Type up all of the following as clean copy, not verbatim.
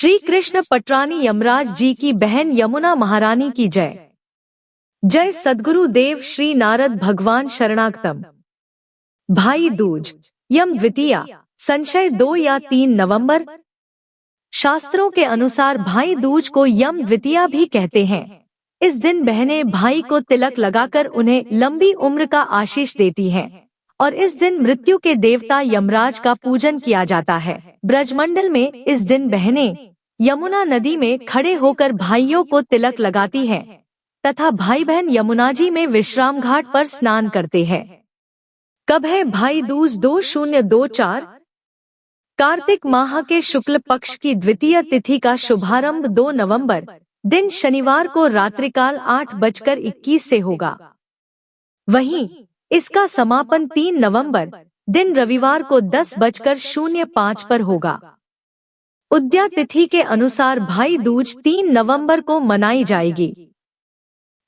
श्री कृष्ण पटरानी यमराज जी की बहन यमुना महारानी की जय। जय सद्गुरु देव श्री नारद भगवान शरणागतम। भाई दूज यम द्वितीया संशय 2 या 3 नवंबर। शास्त्रों के अनुसार भाई दूज को यम द्वितीया भी कहते हैं। इस दिन बहनें भाई को तिलक लगाकर उन्हें लंबी उम्र का आशीष देती हैं और इस दिन मृत्यु के देवता यमराज का पूजन किया जाता है। ब्रजमंडल में इस दिन बहनें यमुना नदी में खड़े होकर भाइयों को तिलक लगाती हैं तथा भाई बहन यमुना जी में विश्राम घाट पर स्नान करते हैं। कब है भाई दूज? 2024 कार्तिक माह के शुक्ल पक्ष की द्वितीय तिथि का शुभारंभ 2 नवंबर दिन शनिवार को रात्रिकाल 8:21 से होगा। वहीं इसका समापन 3 नवंबर दिन रविवार को 10:05 पर होगा। उद्या तिथि के अनुसार भाई दूज 3 नवंबर को मनाई जाएगी।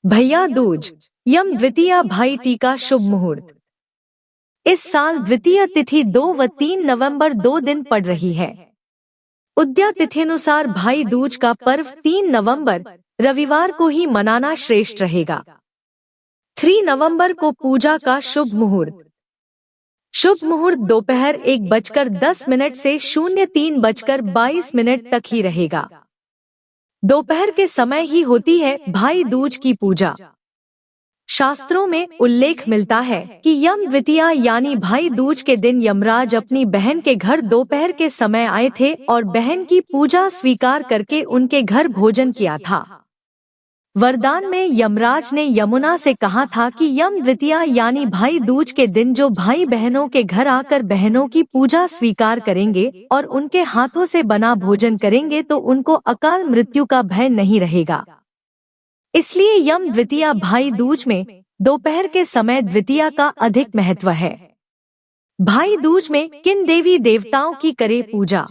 भैया दूज यम द्वितीया भाई टीका शुभ मुहूर्त। इस साल द्वितीय तिथि 2 व 3 नवंबर 2 दिन पड़ रही है। उद्या तिथि अनुसार भाई दूज का पर्व 3 नवंबर रविवार को ही मनाना श्रेष्ठ रहेगा। 3 नवंबर को पूजा का शुभ मुहूर्त। शुभ मुहूर्त दोपहर 1:10 से 03:22 तक ही रहेगा। दोपहर के समय ही होती है भाई दूज की पूजा। शास्त्रों में उल्लेख मिलता है कि यम द्वितीया यानी भाई दूज के दिन यमराज अपनी बहन के घर दोपहर के समय आए थे और बहन की पूजा स्वीकार करके उनके घर भोजन किया था। वरदान में यमराज ने यमुना से कहा था कि यम द्वितीया यानी भाई दूज के दिन जो भाई बहनों के घर आकर बहनों की पूजा स्वीकार करेंगे और उनके हाथों से बना भोजन करेंगे तो उनको अकाल मृत्यु का भय नहीं रहेगा। इसलिए यम द्वितीया भाई दूज में दोपहर के समय द्वितीया का अधिक महत्व है। भाई दूज में किन देवी देवताओं की करे पूजा?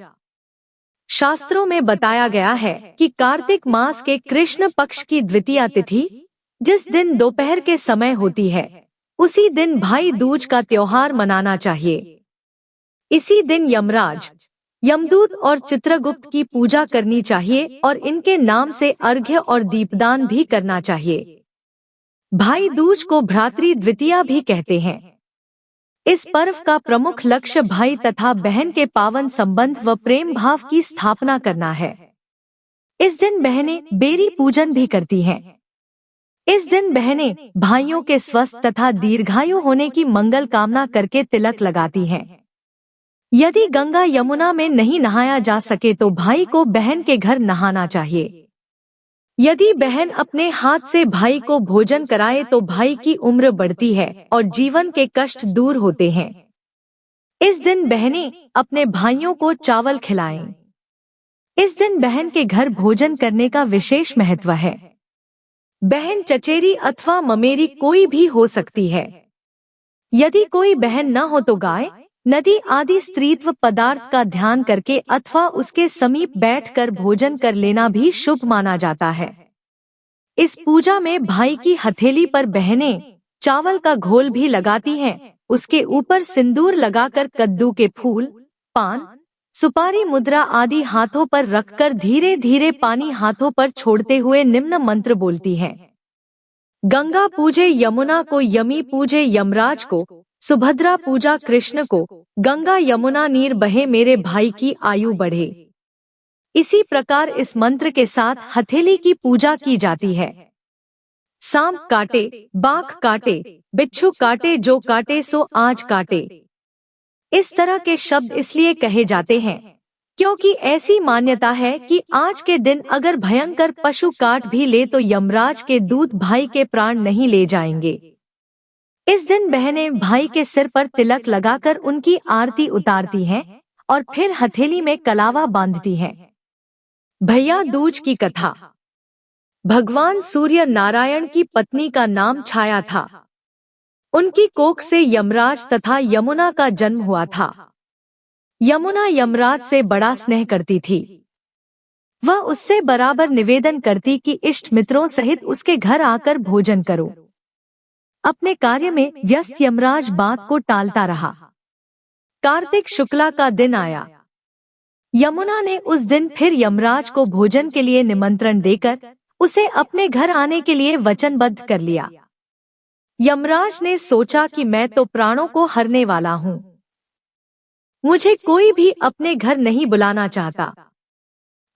शास्त्रों में बताया गया है कि कार्तिक मास के कृष्ण पक्ष की द्वितीया तिथि जिस दिन दोपहर के समय होती है उसी दिन भाई दूज का त्योहार मनाना चाहिए। इसी दिन यमराज, यमदूत और चित्रगुप्त की पूजा करनी चाहिए और इनके नाम से अर्घ्य और दीपदान भी करना चाहिए। भाई दूज को भ्रातृ द्वितीया भी कहते हैं। इस पर्व का प्रमुख लक्ष्य भाई तथा बहन के पावन संबंध व प्रेम भाव की स्थापना करना है। इस दिन बहनें बेरी पूजन भी करती हैं। इस दिन बहनें भाइयों के स्वस्थ तथा दीर्घायु होने की मंगल कामना करके तिलक लगाती हैं। यदि गंगा यमुना में नहीं नहाया जा सके तो भाई को बहन के घर नहाना चाहिए। यदि बहन अपने हाथ से भाई को भोजन कराए तो भाई की उम्र बढ़ती है और जीवन के कष्ट दूर होते हैं। इस दिन बहनें अपने भाइयों को चावल खिलाएं। इस दिन बहन के घर भोजन करने का विशेष महत्व है। बहन चचेरी अथवा ममेरी कोई भी हो सकती है। यदि कोई बहन न हो तो गाय, नदी आदि स्त्रीत्व पदार्थ का ध्यान करके अथवा उसके समीप बैठकर भोजन कर लेना भी शुभ माना जाता है। इस पूजा में भाई की हथेली पर बहनें चावल का घोल भी लगाती हैं। उसके ऊपर सिंदूर लगाकर कद्दू के फूल, पान, सुपारी मुद्रा आदि हाथों पर रखकर धीरे धीरे पानी हाथों पर छोड़ते हुए निम्न मंत्र बोलती हैं। गंगा पूजे यमुना को, यमी पूजे यमराज को, सुभद्रा पूजा कृष्ण को, गंगा यमुना नीर बहे मेरे भाई की आयु बढ़े। इसी प्रकार इस मंत्र के साथ हथेली की पूजा की जाती है। सांप काटे, बाघ काटे, बिच्छू काटे, जो काटे सो आज काटे। इस तरह के शब्द इसलिए कहे जाते हैं क्योंकि ऐसी मान्यता है कि आज के दिन अगर भयंकर पशु काट भी ले तो यमराज के दूत भाई के प्राण नहीं ले जाएंगे। इस दिन बहनें भाई के सिर पर तिलक लगाकर उनकी आरती उतारती हैं और फिर हथेली में कलावा बांधती हैं। भैया दूज की कथा। भगवान सूर्य नारायण की पत्नी का नाम छाया था। उनकी कोख से यमराज तथा यमुना का जन्म हुआ था। यमुना यमराज से बड़ा स्नेह करती थी। वह उससे बराबर निवेदन करती कि इष्ट मित्रों सहित उसके घर आकर भोजन करो। अपने कार्य में व्यस्त यमराज बात को टालता रहा। कार्तिक शुक्ला का दिन आया। यमुना ने उस दिन फिर यमराज को भोजन के लिए निमंत्रण देकर उसे अपने घर आने के लिए वचनबद्ध कर लिया। यमराज ने सोचा कि मैं तो प्राणों को हरने वाला हूँ, मुझे कोई भी अपने घर नहीं बुलाना चाहता।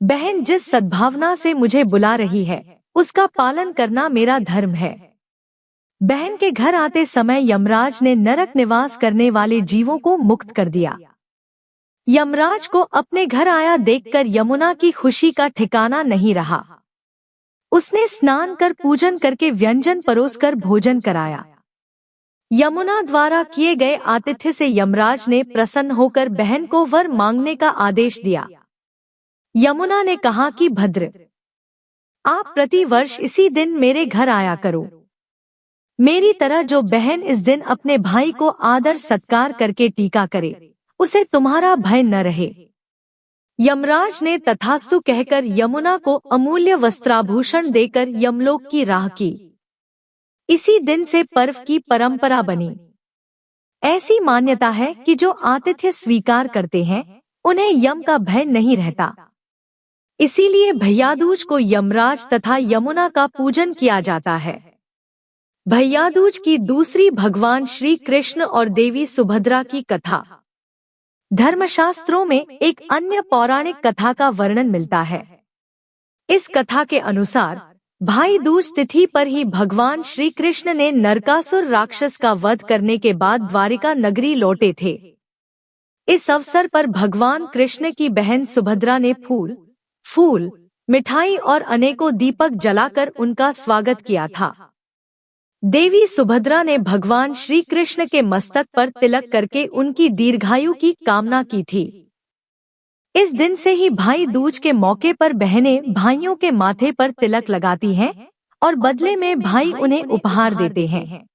बहन जिस सद्भावना से मुझे बुला रही है उसका पालन करना मेरा धर्म है। बहन के घर आते समय यमराज ने नरक निवास करने वाले जीवों को मुक्त कर दिया। यमराज को अपने घर आया देखकर यमुना की खुशी का ठिकाना नहीं रहा। उसने स्नान कर पूजन करके व्यंजन परोसकर भोजन कराया। यमुना द्वारा किए गए आतिथ्य से यमराज ने प्रसन्न होकर बहन को वर मांगने का आदेश दिया। यमुना ने कहा कि भद्र, आप प्रति वर्ष इसी दिन मेरे घर आया करो। मेरी तरह जो बहन इस दिन अपने भाई को आदर सत्कार करके टीका करे, उसे तुम्हारा भय न रहे। यमराज ने तथास्तु कहकर यमुना को अमूल्य वस्त्राभूषण देकर यमलोक की राह की। इसी दिन से पर्व की परंपरा बनी। ऐसी मान्यता है कि जो आतिथ्य स्वीकार करते हैं उन्हें यम का भय नहीं रहता। इसीलिए भैया दूज को यमराज तथा यमुना का पूजन किया जाता है। भैया दूज की दूसरी भगवान श्री कृष्ण और देवी सुभद्रा की कथा। धर्मशास्त्रों में एक अन्य पौराणिक कथा का वर्णन मिलता है। इस कथा के अनुसार भाई दूज तिथि पर ही भगवान श्री कृष्ण ने नरकासुर राक्षस का वध करने के बाद द्वारिका नगरी लौटे थे। इस अवसर पर भगवान कृष्ण की बहन सुभद्रा ने फूल, मिठाई और अनेकों दीपक जलाकर उनका स्वागत किया था। देवी सुभद्रा ने भगवान श्री कृष्ण के मस्तक पर तिलक करके उनकी दीर्घायु की कामना की थी। इस दिन से ही भाई दूज के मौके पर बहनें भाइयों के माथे पर तिलक लगाती हैं और बदले में भाई उन्हें उपहार देते हैं।